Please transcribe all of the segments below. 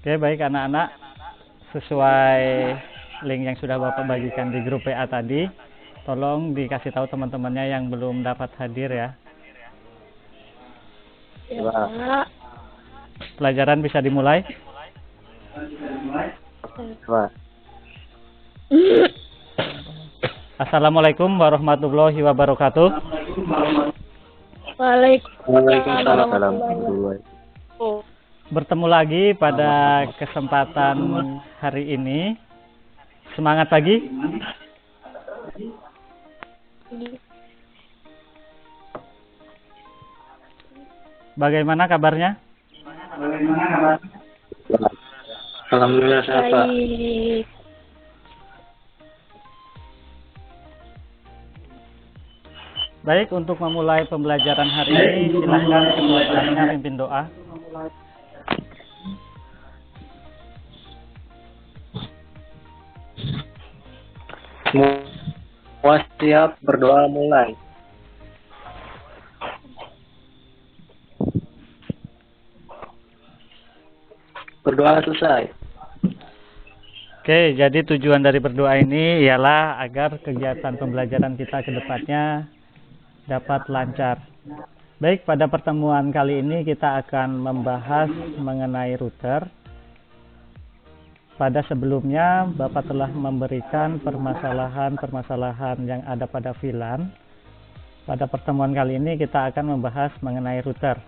Oke, baik anak-anak, sesuai link yang sudah Bapak bagikan di grup PA tadi, tolong dikasih tahu teman-temannya yang belum dapat hadir ya. Ya, Pak. Pelajaran bisa dimulai. Pak. Assalamualaikum warahmatullahi wabarakatuh. Waalaikumsalam warahmatullahi wabarakatuh. Bertemu lagi pada kesempatan hari ini. Semangat pagi. Bagaimana kabarnya? Alhamdulillah sehat, Pak. Baik. Baik, untuk memulai pembelajaran hari ini, silakan ketua kelasnya pimpin doa. Semua siap, berdoa mulai. Berdoa selesai. Oke, jadi tujuan dari berdoa ini ialah agar kegiatan pembelajaran kita ke depannya dapat lancar. Baik, pada pertemuan kali ini kita akan membahas mengenai router. Pada sebelumnya, Bapak telah memberikan permasalahan-permasalahan yang ada pada VLAN. Pada pertemuan kali ini kita akan membahas mengenai router.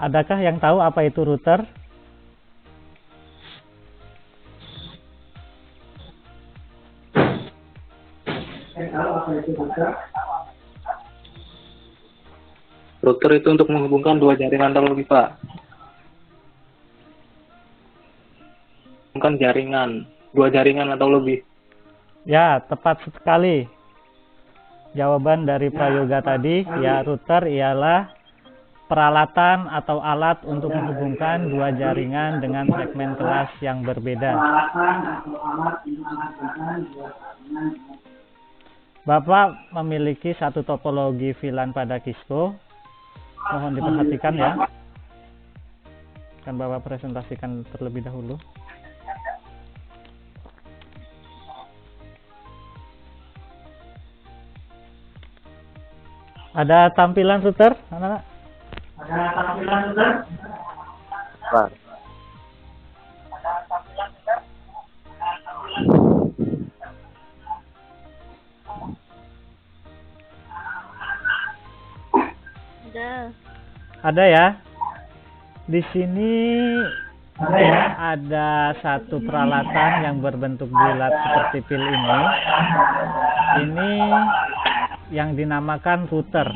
Adakah yang tahu apa itu router? Router itu untuk menghubungkan dua jaringan atau lebih, Pak. Bukan jaringan, dua jaringan atau lebih. Ya, tepat sekali. Jawaban dari Prayoga tadi, ya router ialah peralatan atau alat untuk menghubungkan dua jaringan dengan segmen kelas yang berbeda. Bapak memiliki satu topologi VLAN pada Kisco. Mohon diperhatikan ya. Akan Bapak presentasikan terlebih dahulu. Ada tampilan router, anak-anak? Pak. Ada ya. Di sini ada satu peralatan yang berbentuk bulat seperti pil ini. Ini yang dinamakan router.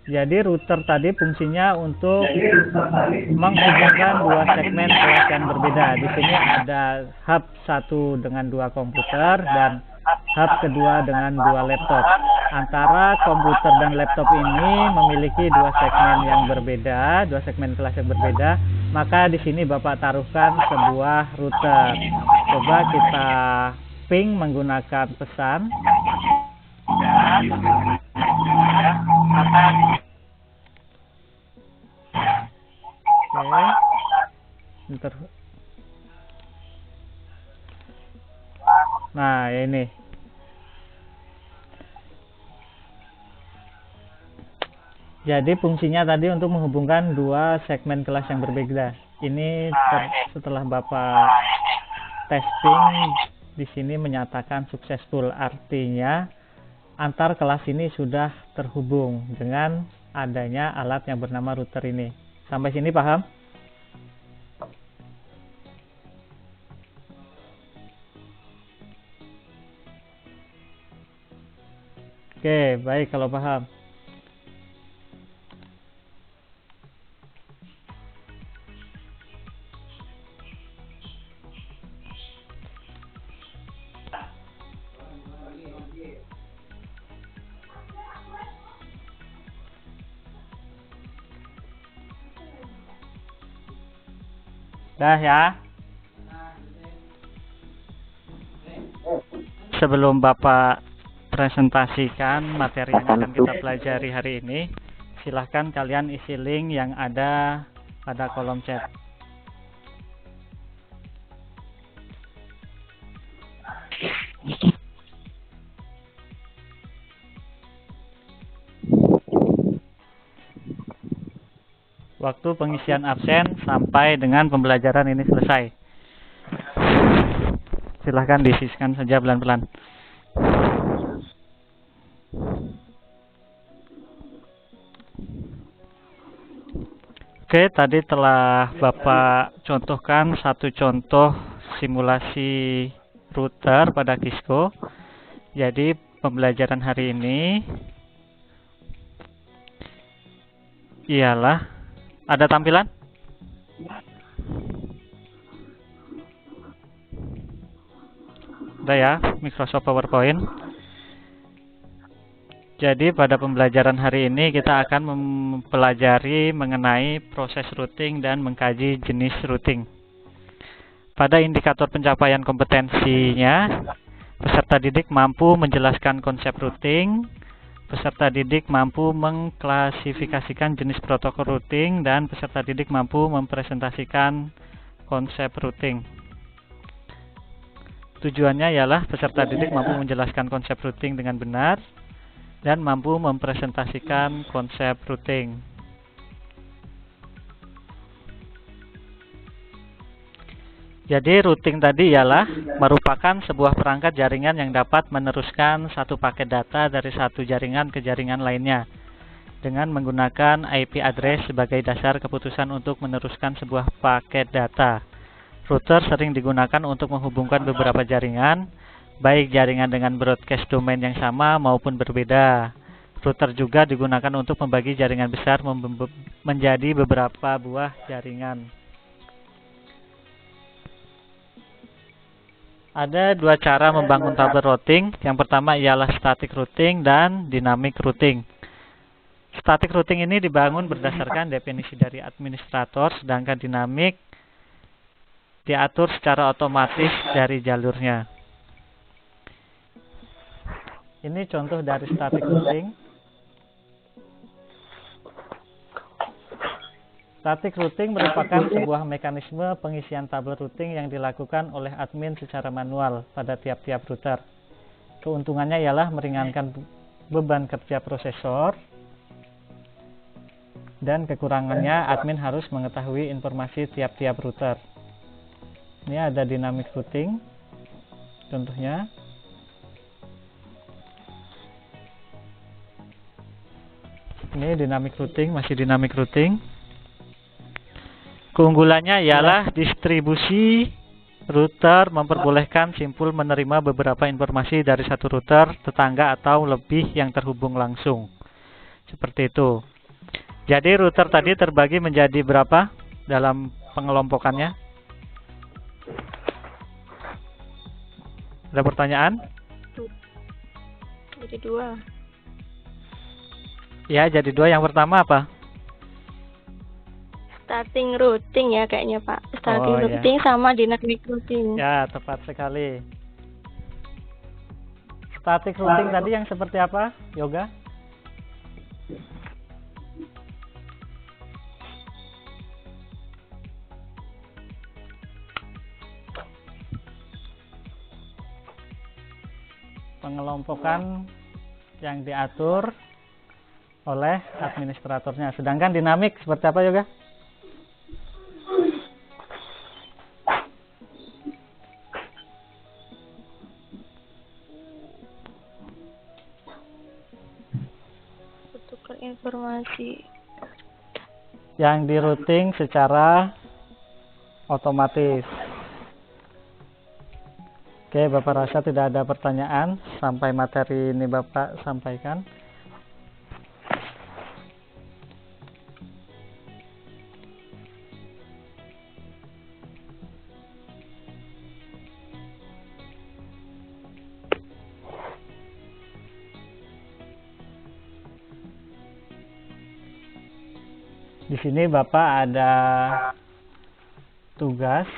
Jadi router tadi fungsinya untuk menghubungkan dua segmen kelas yang berbeda. Di sini ada hub satu dengan dua komputer dan hub kedua dengan dua laptop. Antara komputer dan laptop ini memiliki dua segmen yang berbeda, dua segmen kelas yang berbeda. Maka di sini Bapak taruhkan sebuah router. Coba kita ping menggunakan pesan. Oke. Nah, ini. Jadi fungsinya tadi untuk menghubungkan dua segmen kelas yang berbeda. Ini setelah Bapak testing di sini menyatakan successful, artinya antar kelas ini sudah terhubung dengan adanya alat yang bernama router ini. Sampai sini paham? Oke, baik kalau paham. Dah ya. Sebelum Bapak mempresentasikan materi yang akan kita pelajari hari ini. Silahkan kalian isi link yang ada pada kolom chat. Waktu pengisian absen sampai dengan pembelajaran ini selesai. Silahkan diisikan saja pelan-pelan. Oke, tadi telah Bapak contohkan satu contoh simulasi router pada Kisco. Jadi pembelajaran hari ini ialah, ada tampilan? Ada ya, Microsoft PowerPoint. Jadi pada pembelajaran hari ini kita akan mempelajari mengenai proses routing dan mengkaji jenis routing. Pada indikator pencapaian kompetensinya, peserta didik mampu menjelaskan konsep routing, peserta didik mampu mengklasifikasikan jenis protokol routing, dan peserta didik mampu mempresentasikan konsep routing. Tujuannya ialah peserta didik mampu menjelaskan konsep routing dengan benar dan mampu mempresentasikan konsep routing. Jadi routing tadi ialah merupakan sebuah perangkat jaringan yang dapat meneruskan satu paket data dari satu jaringan ke jaringan lainnya dengan menggunakan IP address sebagai dasar keputusan untuk meneruskan sebuah paket data. Router sering digunakan untuk menghubungkan beberapa jaringan, baik jaringan dengan broadcast domain yang sama maupun berbeda. Router juga digunakan untuk membagi jaringan besar menjadi beberapa buah jaringan. Ada dua cara membangun tabel routing. Yang pertama ialah static routing dan dynamic routing. Static routing ini dibangun berdasarkan definisi dari administrator, sedangkan dynamic diatur secara otomatis dari jalurnya. Ini contoh dari static routing. Static routing merupakan sebuah mekanisme pengisian tabel routing yang dilakukan oleh admin secara manual pada tiap-tiap router. Keuntungannya ialah meringankan beban kerja prosesor, dan kekurangannya admin harus mengetahui informasi tiap-tiap router. Ini ada dynamic routing, contohnya. Ini dynamic routing, masih dynamic routing. Keunggulannya ialah distribusi router memperbolehkan simpul menerima beberapa informasi dari satu router, tetangga, atau lebih yang terhubung langsung. Seperti itu. Jadi router tadi terbagi menjadi berapa dalam pengelompokannya? Ada pertanyaan? Jadi dua. Ya, jadi dua. Yang pertama apa? Starting routing ya kayaknya Pak. Starting Oh, routing sama dynamic routing. Ya, tepat sekali. Static routing tadi yang seperti apa, Yoga? Pengelompokan yang diatur oleh administratornya. Sedangkan dinamik seperti apa, Yoga? Tukar informasi. Yang di routing secara otomatis. Oke, Bapak rasa tidak ada pertanyaan sampai materi ini Bapak sampaikan. Di sini Bapak ada tugas,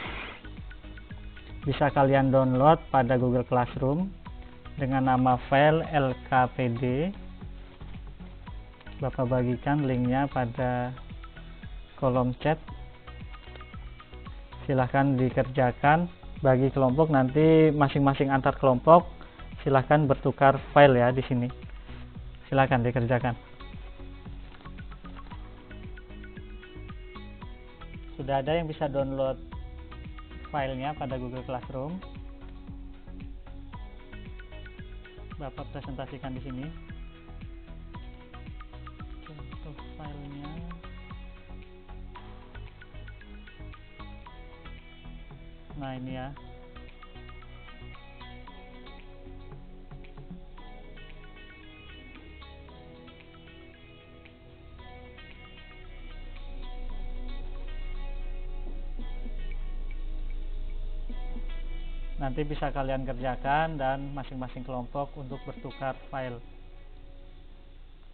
bisa kalian download pada Google Classroom. dengan nama file lkpd. Bapak bagikan linknya pada kolom chat. Silahkan dikerjakan. Bagi kelompok nanti masing-masing antar kelompok silahkan bertukar file ya di sini. Silahkan dikerjakan. Sudah ada yang bisa download filenya pada Google Classroom. Bapak presentasikan di sini. Contoh filenya. Nah, ini ya. Nanti bisa kalian kerjakan dan masing-masing kelompok untuk bertukar file.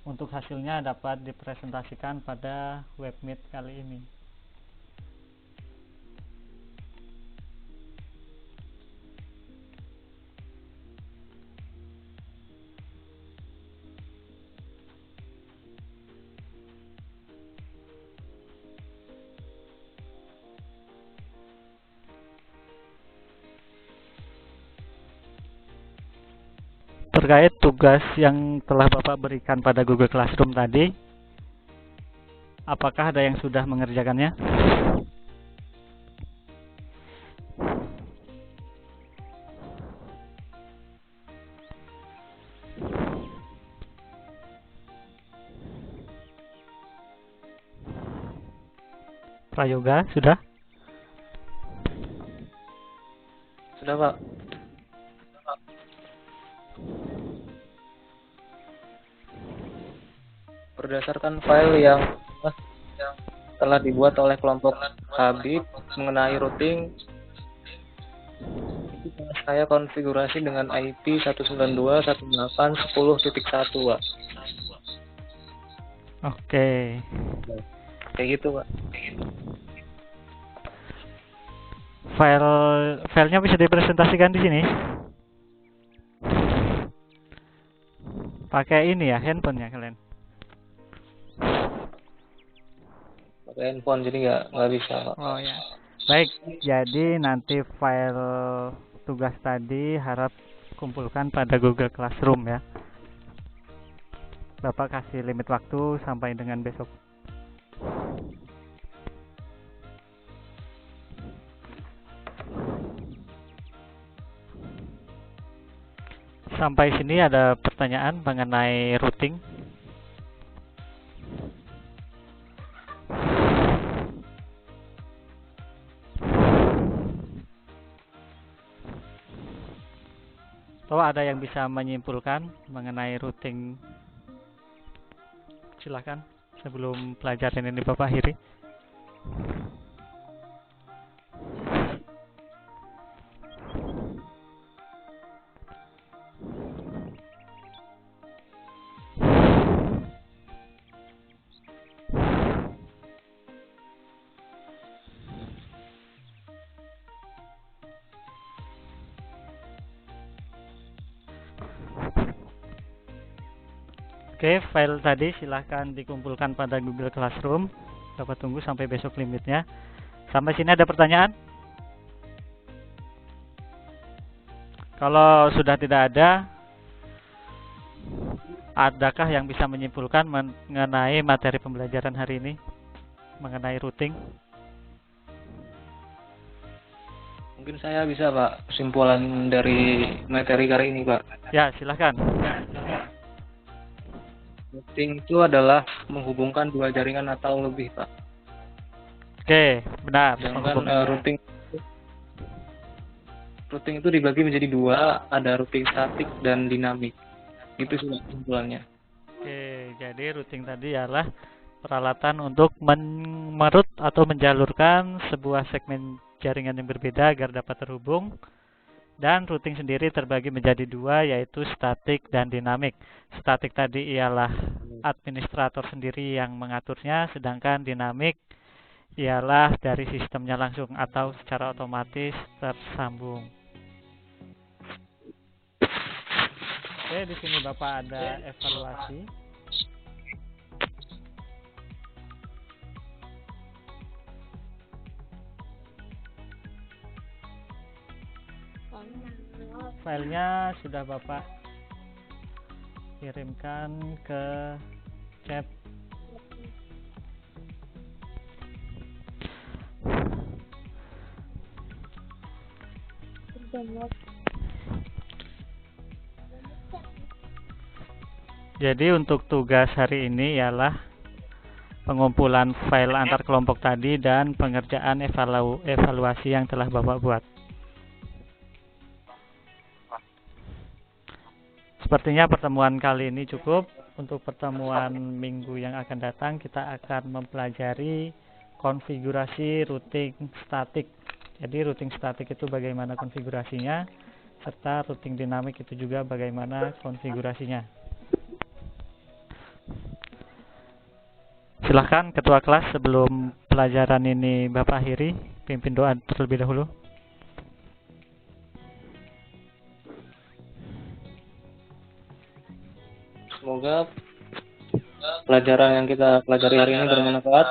Untuk hasilnya dapat dipresentasikan pada webmeet kali ini. Terkait tugas yang telah Bapak berikan pada Google Classroom tadi, apakah ada yang sudah mengerjakannya? Prayoga, sudah? Sudah, Pak. Berdasarkan file yang telah dibuat oleh kelompok Habib mengenai routing, itu saya konfigurasi dengan IP 192.168.10.1, Pak. Oke. Kayak gitu, Pak. Filenya bisa dipresentasikan di sini. Pakai ini ya, handphonenya kalian. Pakai handphone jadi nggak bisa, Pak. Oh ya. Baik, jadi nanti file tugas tadi harap kumpulkan pada Google Classroom ya. Bapak kasih limit waktu sampai dengan besok. Sampai sini ada pertanyaan mengenai routing? Atau ada yang bisa menyimpulkan mengenai routing? Silakan sebelum pelajaran ini Bapak akhiri. Oke, file tadi silahkan dikumpulkan pada Google Classroom. Bapak tunggu sampai besok limitnya. Sampai sini ada pertanyaan? Kalau sudah tidak ada, adakah yang bisa menyimpulkan mengenai materi pembelajaran hari ini? Mengenai routing? Mungkin saya bisa, Pak, kesimpulan dari materi kali ini, Pak. Ya, silahkan. Routing itu adalah menghubungkan dua jaringan atau lebih, Pak. Oke, benar. Sedangkan routing itu dibagi menjadi dua, ada routing statik dan dinamik. Itu sih kesimpulannya. Oke, jadi routing tadi adalah peralatan untuk memerut atau menjalurkan sebuah segmen jaringan yang berbeda agar dapat terhubung. Dan routing sendiri terbagi menjadi dua, yaitu statik dan dinamik. Statik tadi ialah administrator sendiri yang mengaturnya, sedangkan dinamik ialah dari sistemnya langsung atau secara otomatis tersambung. Oke, di sini Bapak ada evaluasi. Filenya sudah Bapak kirimkan ke chat. Jadi untuk tugas hari ini ialah pengumpulan file antar kelompok tadi dan pengerjaan evaluasi yang telah Bapak buat. Sepertinya pertemuan kali ini cukup. Untuk pertemuan minggu yang akan datang kita akan mempelajari konfigurasi routing statik. Jadi routing statik itu bagaimana konfigurasinya, serta routing dinamik itu juga bagaimana konfigurasinya. Silahkan Ketua kelas sebelum pelajaran ini Bapak akhiri, pimpin doa terlebih dahulu. Semoga pelajaran yang kita pelajari hari ini bermanfaat.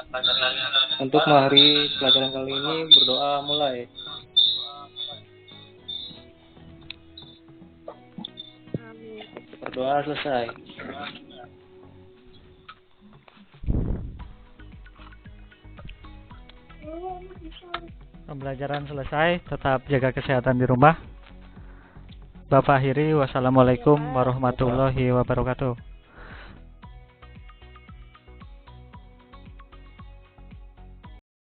Untuk mengakhiri pelajaran kali ini berdoa mulai. Berdoa selesai. Pembelajaran selesai, tetap jaga kesehatan di rumah. Bapak akhiri, wassalamualaikum warahmatullahi wabarakatuh.